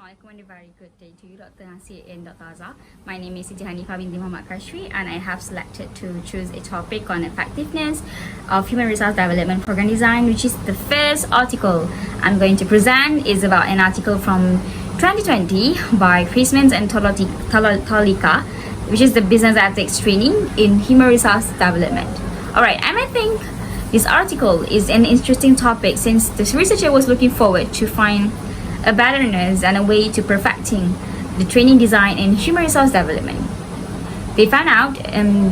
Assalamualaikum and a very good day to you, Dr. Nasir and Dr. Azhar. My name is Siti Hanifah binti Muhammad Kashri, and I have selected to choose a topic on effectiveness of human resource development program design, which is the first article I'm going to present is about an article from 2020 by Christmas and Tolika, which is the business ethics training in human resource development. Alright, I might think this article is an interesting topic since this researcher was looking forward to find a betterness and a way to perfecting the training design in human resource development. They found out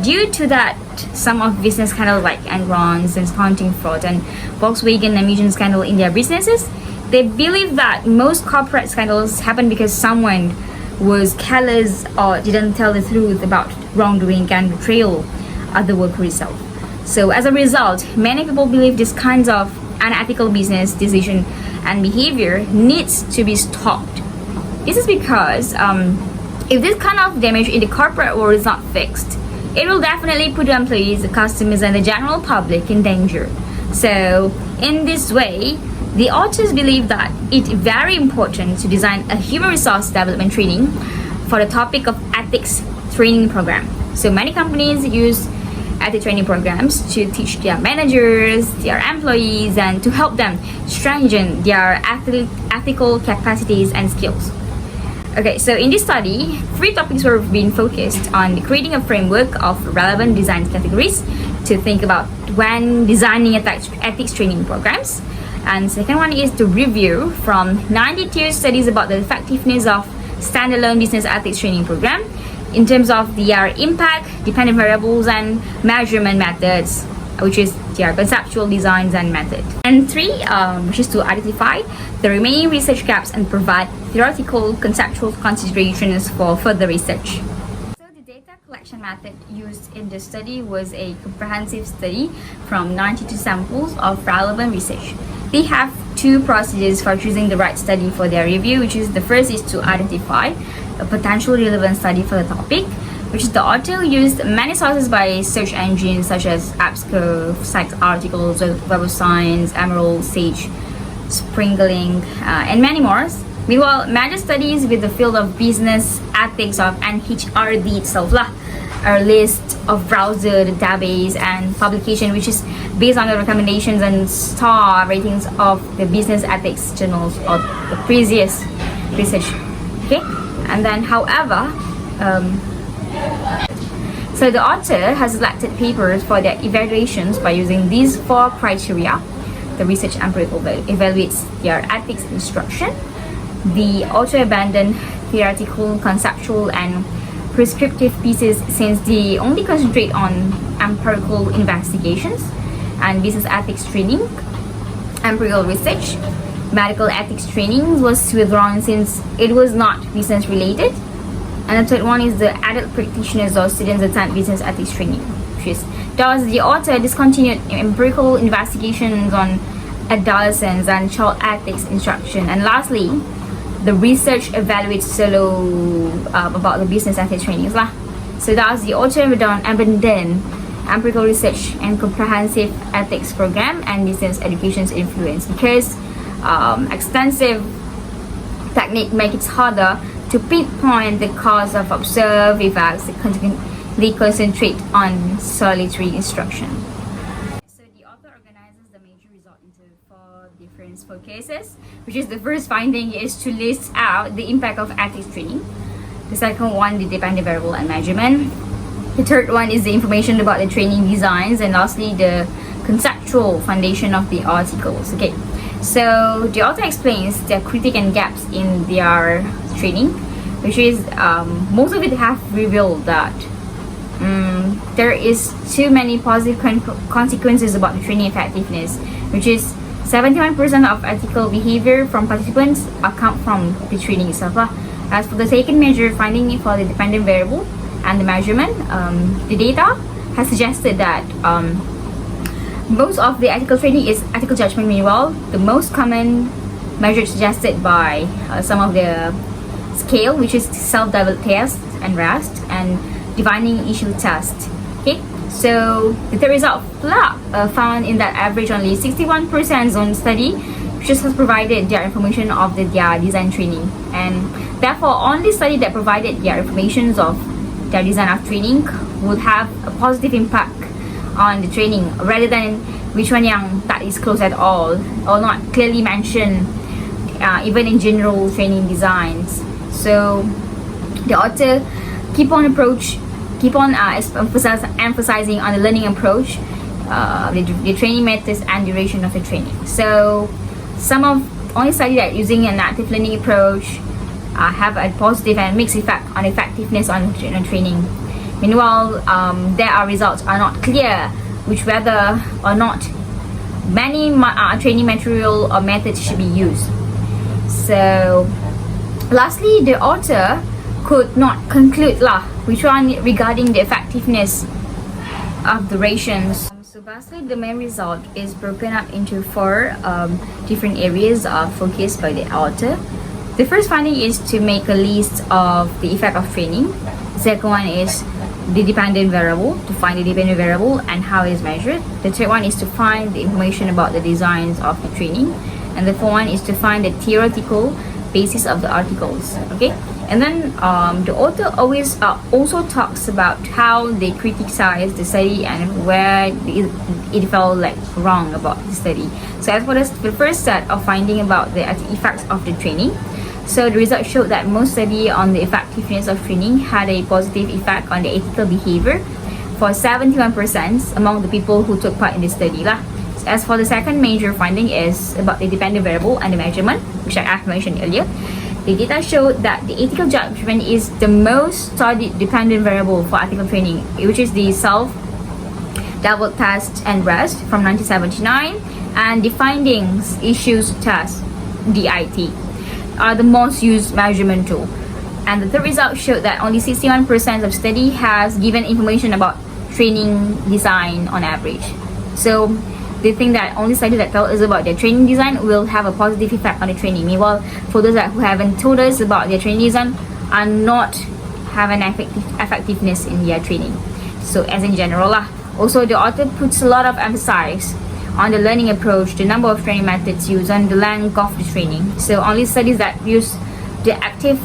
due to that some of business scandals like Enron's and accounting fraud and Volkswagen emission scandal in their businesses, they believe that most corporate scandals happen because someone was careless or didn't tell the truth about wrongdoing and betrayal of the worker itself. So as a result, many people believe these kinds of unethical business decision and behavior needs to be stopped. This is because if this kind of damage in the corporate world is not fixed, it will definitely put the employees, the customers, and the general public in danger. So in this way, the authors believe that it's very important to design a human resource development training for the topic of ethics training program. So many companies use ethics training programs to teach their managers, their employees, and to help them strengthen their ethical capacities and skills. Okay, so in this study, 3 topics were being focused on creating a framework of relevant design categories to think about when designing ethics training programs. And second one is to review from 92 studies about the effectiveness of standalone business ethics training program in terms of their impact, dependent variables, and measurement methods, which is their conceptual designs and method. And 3, which is to identify the remaining research gaps and provide theoretical conceptual considerations for further research. So the data collection method used in the study was a comprehensive study from 92 samples of relevant research. They have 2 procedures for choosing the right study for their review, which is the first is to identify a potential relevant study for the topic, which is the author used many sources by search engines such as AppSco, Site articles, Web of Science, Emerald, Sage, Springling, and many more. Meanwhile, major studies with the field of business ethics of NHRD itself a list of browser database and publication which is based on the recommendations and star ratings of the business ethics journals of the previous research. Okay, and then however so the author has selected papers for their evaluations by using these 4 criteria. The research empirical evaluates their ethics instruction. The author abandoned theoretical, conceptual, and prescriptive pieces since they only concentrate on empirical investigations and business ethics training. Empirical research, medical ethics training was withdrawn since it was not business related. And the third one is the adult practitioners or students attend business ethics training. Thus, the author discontinued empirical investigations on adolescents and child ethics instruction. And lastly, the research evaluates solo about the business ethics trainings. So thus, the author abandoned empirical research and comprehensive ethics program and business education's influence because extensive technique make it harder to pinpoint the cause of observed effects. They concentrate on solitary instruction. So the author organizes the major result into 4 different focuses, which is the first finding is to list out the impact of ethics training. The second one, the dependent variable and measurement. The third one is the information about the training designs, and lastly, the conceptual foundation of the articles. Okay, so the author explains the critique and gaps in their training, which is most of it have revealed that there is too many positive consequences about the training effectiveness, which is 71% of ethical behavior from participants account from the training itself. As for the second major finding for the dependent variable and the measurement, the data has suggested that most of the ethical training is ethical judgment. Meanwhile, the most common measure suggested by some of the scale, which is self-developed test and REST and defining issue test. Okay, so the result found in that average only 61% zone study just has provided their information of their design training, and therefore only study that provided their information of their design of training would have a positive impact on the training, rather than which one yang tak disclosed at all or not clearly mentioned even in general training designs. So the author keep on emphasizing on the learning approach, the training methods and duration of the training. So some of only study that using an active learning approach have a positive and mixed effect on effectiveness on training. Meanwhile, there are results are not clear which whether or not many training material or methods should be used. So lastly, the author could not conclude which one regarding the effectiveness of durations. So basically, the main result is broken up into 4 different areas of focus by the author. The first finding is to make a list of the effect of training. The second one is the dependent variable, to find the dependent variable and how it is measured. The third one is to find the information about the designs of the training. And the fourth one is to find the theoretical basis of the articles. Okay, and then the author always also talks about how they criticize the study and where it felt like wrong about the study. So as for the first set of finding about the effects of the training, so the results showed that most study on the effectiveness of training had a positive effect on the ethical behavior for 71% among the people who took part in the study lah. As for the second major finding is about the dependent variable and the measurement, which I have mentioned earlier. The data showed that the ethical judgment is the most studied dependent variable for ethical training, which is the self double test and rest from 1979, and the findings issues test DIT are the most used measurement tool. And the third result showed that only 61% of study has given information about training design on average. So they think that only study that tell us about their training design will have a positive effect on the training. Meanwhile, for those who haven't told us about their training design are not have an effectiveness in their training. So as in general also the author puts a lot of emphasis on the learning approach, the number of training methods used, and the length of the training. So only studies that use the active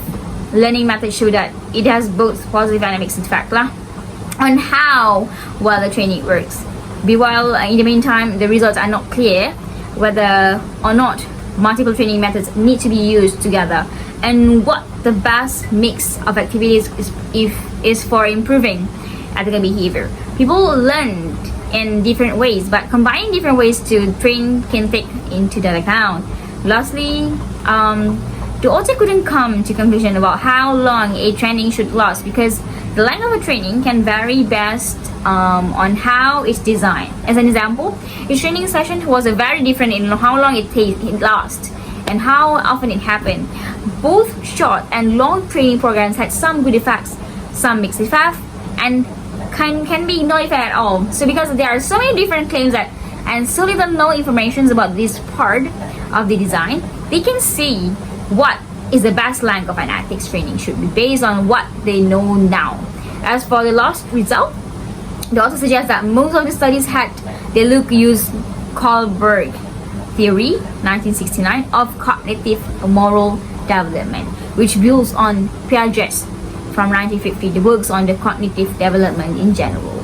learning method show that it has both positive and mixed effect on how well the training works. Meanwhile, in the meantime, the results are not clear whether or not multiple training methods need to be used together, and what the best mix of activities is for improving ethical behavior. People learn in different ways, but combining different ways to train can take into that account. Lastly, the author couldn't come to conclusion about how long a training should last, because the length of a training can vary based on how it's designed. As an example, a training session was very different in how long it lasts and how often it happened. Both short and long training programs had some good effects, some mixed effects, and can be no effect at all. So because there are so many different claims that and so little no information about this part of the design, they can see what is the best length of an ethics training should be based on what they know now. As for the last result, they also suggest that most of the studies had they use Kohlberg theory 1969 of cognitive moral development, which builds on Piaget's from 1950, the works on the cognitive development in general.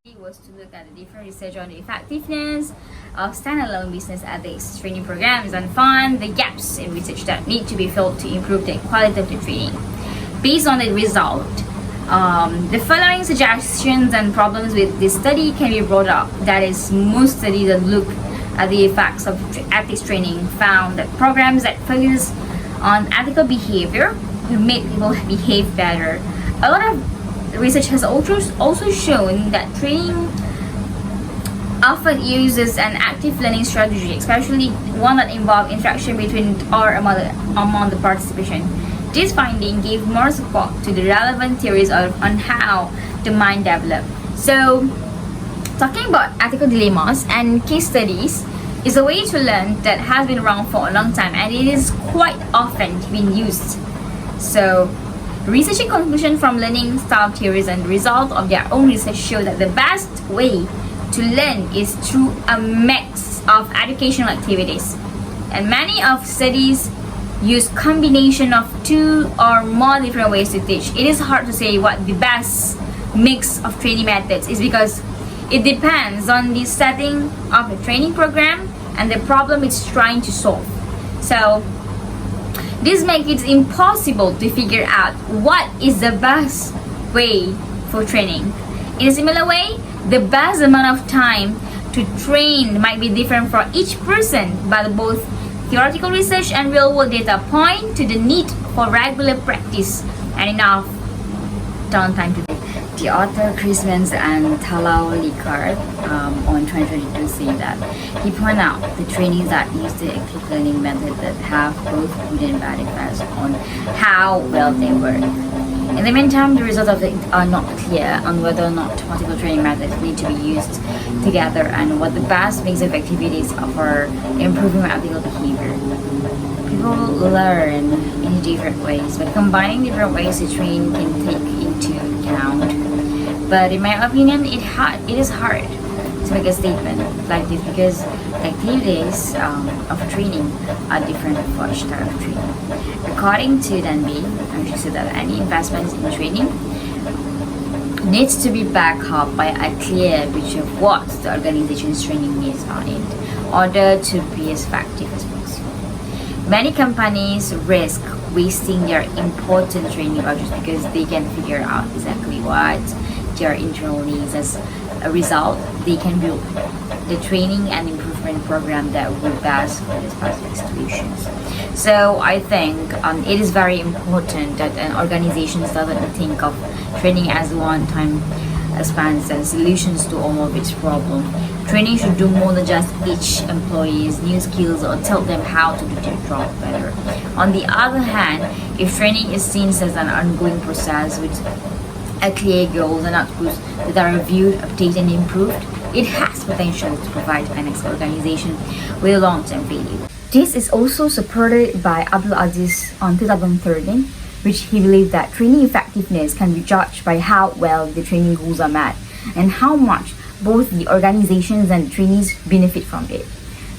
It was to look at the different research on the effectiveness of standalone business ethics training programs and find the gaps in research that need to be filled to improve the quality of the training. Based on the result, the following suggestions and problems with this study can be brought up. That is, most studies that look at the effects of ethics training found that programs that focus on ethical behavior make people behave better. A lot of research has also shown that training often uses an active learning strategy, especially one that involves interaction between or among the participation. This finding gave more support to the relevant theories on how the mind develops. So, talking about ethical dilemmas and case studies is a way to learn that has been around for a long time, and it is quite often being used. So, researching conclusion from learning style theories and the result of their own research show that the best way to learn is through a mix of educational activities, And many of studies use combination of 2 or more different ways to teach. It is hard to say what the best mix of training methods is because it depends on the setting of the training program and the problem it's trying to solve. So this makes it impossible to figure out what is the best way for training. In a similar way, the best amount of time to train might be different for each person, but both theoretical research and real-world data point to the need for regular practice and enough downtime to. The author Chris Mans and Talau Likard on 2022 say that he pointed out the trainings that use the active learning method that have both good and bad effects on how well they work. In the meantime, the results of it are not clear on whether or not multiple training methods need to be used together and what the best mix of activities are for improving ethical behavior. People learn in different ways, but combining different ways to train can take into account. But in my opinion, it is hard to make a statement like this because the activities of training are different for each type of training. According to Danby, she said that any investments in training needs to be backed up by a clear picture of what the organization's training needs are in order to be as effective as possible. Many companies risk wasting their important training budgets because they can figure out exactly what their internal needs. As a result, they can build the training and improvement program that will best for the specific situations. So I think it is very important that an organization doesn't think of training as one-time expense and solutions to all of its problems. Training should do more than just teach employees new skills or tell them how to do their job better. On the other hand, if training is seen as an ongoing process with a clear goals and outputs that are reviewed, updated, and improved, it has potential to provide an organization with a long-term value. This is also supported by Abdul Aziz on 2013, which he believed that training effectiveness can be judged by how well the training goals are met and how much both the organizations and the trainees benefit from it.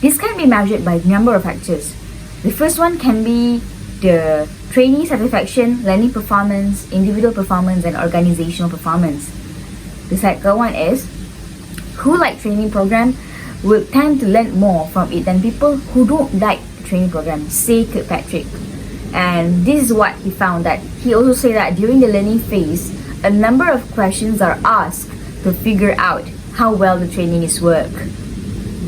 This can be measured by a number of factors. The first one can be the trainee satisfaction, learning performance, individual performance, and organizational performance. The second one is who like training program will tend to learn more from it than people who don't like the training program, say Kirkpatrick. And this is what he found, that he also said that during the learning phase, a number of questions are asked to figure out how well the training is work.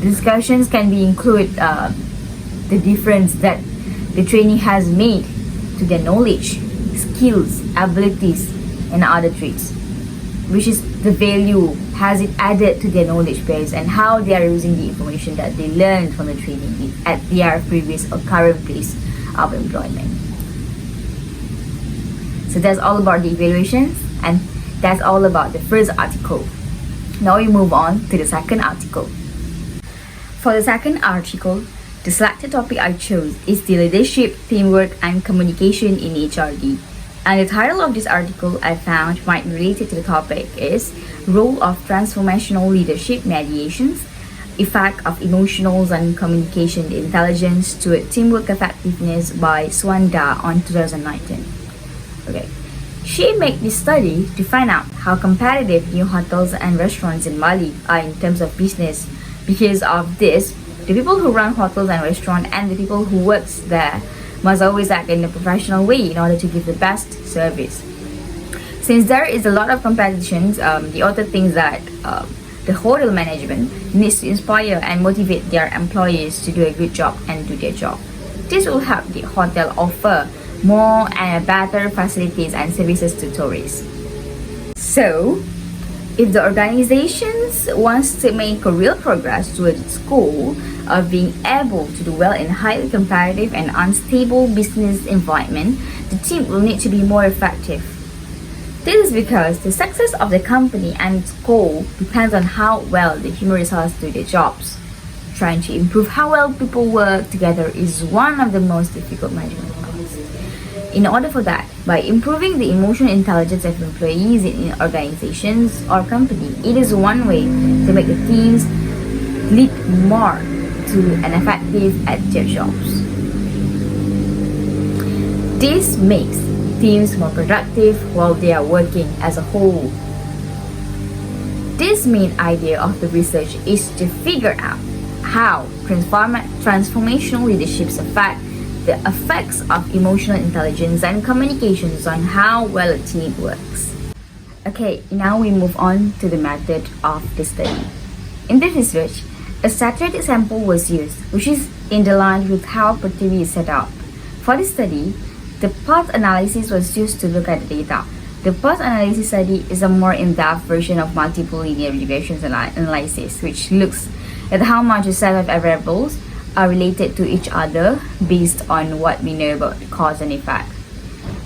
Discussions can be include the difference that the trainee has made to their knowledge, skills, abilities, and other traits, which is the value has it added to their knowledge base and how they are using the information that they learned from the training at their previous or current place of employment. So that's all about the evaluations, and that's all about the first article. Now we move on to the second article. For the second article, the selected topic I chose is the leadership, teamwork, and communication in HRD. And the title of this article I found might be related to the topic is Role of Transformational Leadership Mediations, Effect of Emotionals and Communication Intelligence to Teamwork Effectiveness by Swanda on 2019. Okay. She made this study to find out how competitive new hotels and restaurants in Bali are in terms of business. Because of this, the people who run hotels and restaurants and the people who work there must always act in a professional way in order to give the best service. Since there is a lot of competition, the author thinks that the hotel management needs to inspire and motivate their employees to do a good job and do their job. This will help the hotel offer more and better facilities and services to tourists. So, if the organizations wants to make a real progress towards its goal of being able to do well in a highly competitive and unstable business environment, the team will need to be more effective. This is because the success of the company and its goal depends on how well the human resources do their jobs. Trying to improve how well people work together is one of the most difficult management tasks. In order for that, by improving the emotional intelligence of employees in organizations or company, it is one way to make the teams lead more to and effective at their jobs. This makes teams more productive while they are working as a whole. This main idea of the research is to figure out how transformational leaderships affect the effects of emotional intelligence and communications on how well a team works. Okay, now we move on to the method of the study. In this research, a saturated sample was used, which is in the line with how Prithvi is set up. For this study, the path analysis was used to look at the data. The path analysis study is a more in-depth version of multiple linear regression analysis, which looks at how much a set of variables are related to each other based on what we know about cause and effect.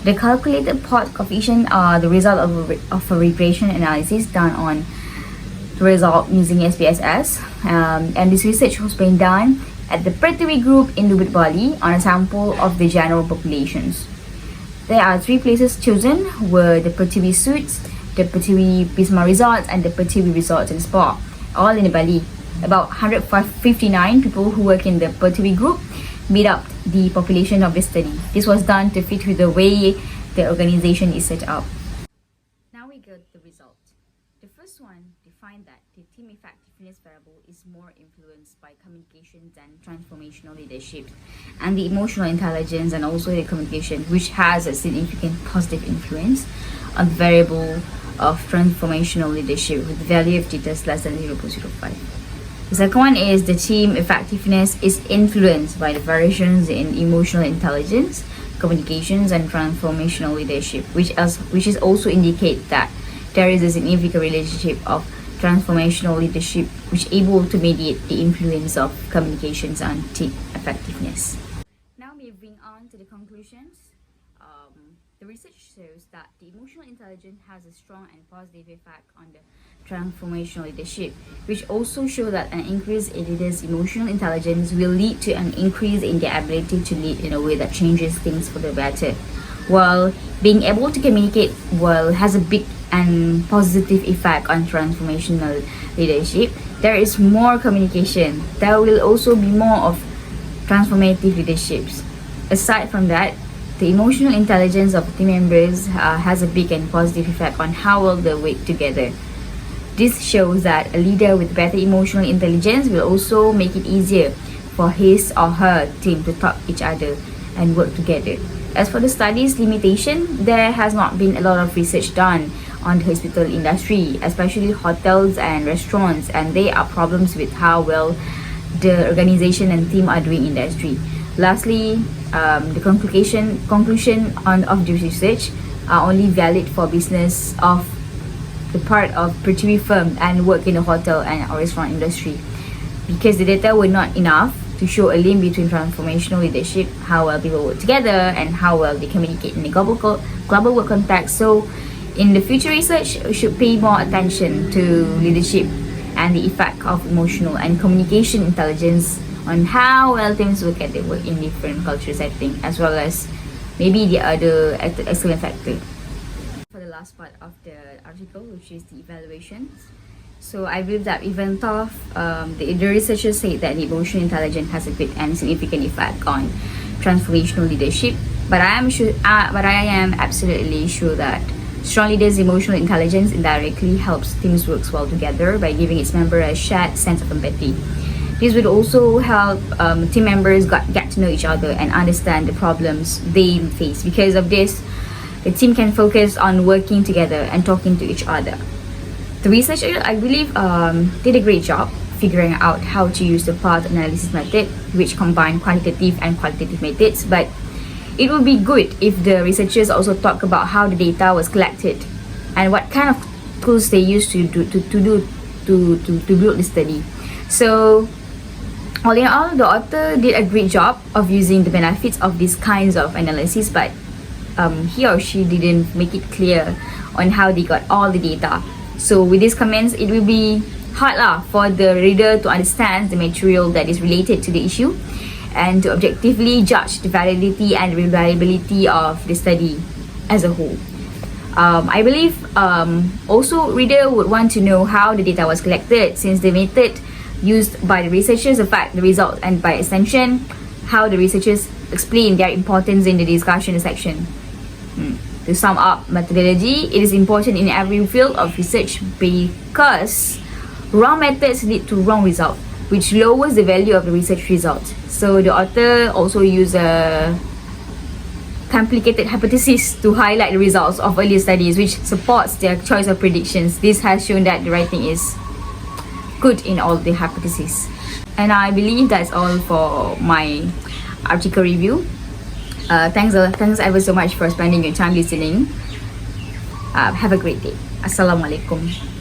The calculated path coefficient are the result of a regression analysis done on the result using SPSS, and this research was being done at the Prithvi group in Lubid, Bali on a sample of the general populations. There are 3 places chosen were the Prithvi Suites, the Prithvi Pisma Resorts, and the Prithvi Resorts and Spa, all in Bali. About 159 people who work in the Prithvi group made up the population of the study. This was done to fit with the way the organization is set up. Now we get the result. The first one defined that the team effectiveness variable is more influenced by communications and transformational leadership, and the emotional intelligence and also the communication, which has a significant positive influence on the variable of transformational leadership with the value of theta less than 0.05. The second one is the team effectiveness is influenced by the variations in emotional intelligence, communications, and transformational leadership, which is also indicate that there is a significant relationship of transformational leadership which able to mediate the influence of communications on team effectiveness. Now moving on to the conclusions. The research shows that the emotional intelligence has a strong and positive effect on the transformational leadership, which also show that an increase in leaders' emotional intelligence will lead to an increase in their ability to lead in a way that changes things for the better. While being able to communicate well has a big and positive effect on transformational leadership, there is more communication. There will also be more of transformative leaderships. Aside from that, the emotional intelligence of team members has a big and positive effect on how well they work together. This shows that a leader with better emotional intelligence will also make it easier for his or her team to talk each other and work together. As for the study's limitation, there has not been a lot of research done on the hospital industry, especially hotels and restaurants, and there are problems with how well the organization and team are doing in the industry. Lastly, the conclusion of this research are only valid for business of the part of Prithvi firm and work in the hotel and restaurant industry, because the data were not enough to show a link between transformational leadership, how well people work together, and how well they communicate in a global work context. So, in the future research, we should pay more attention to leadership and the effect of emotional and communication intelligence on how well teams work at their work in different culture setting, as well as maybe the other excellent factor. For the last part of the article, which is the evaluations. So I believe that even though the researchers say that the emotional intelligence has a big and significant effect on transformational leadership, but I am absolutely sure that strong leaders' emotional intelligence indirectly helps teams work well together by giving its members a shared sense of empathy. This would also help team members get to know each other and understand the problems they face. Because of this, the team can focus on working together and talking to each other. The researcher, I believe, did a great job figuring out how to use the path analysis method, which combine quantitative and qualitative methods. But it would be good if the researchers also talk about how the data was collected and what kind of tools they used to build the study. So, all in all, the author did a great job of using the benefits of these kinds of analysis, but he or she didn't make it clear on how they got all the data. So with these comments, it will be hard for the reader to understand the material that is related to the issue and to objectively judge the validity and reliability of the study as a whole. I believe also reader would want to know how the data was collected, since the method used by the researchers affect the result, and by extension, how the researchers explain their importance in the discussion section. To sum up methodology, it is important in every field of research because wrong methods lead to wrong result, which lowers the value of the research result. So the author also used a complicated hypothesis to highlight the results of earlier studies, which supports their choice of predictions. This has shown that the writing is good in all the hypotheses. And I believe that's all for my article review. Thanks ever so much for spending your time listening. Have a great day. Assalamualaikum.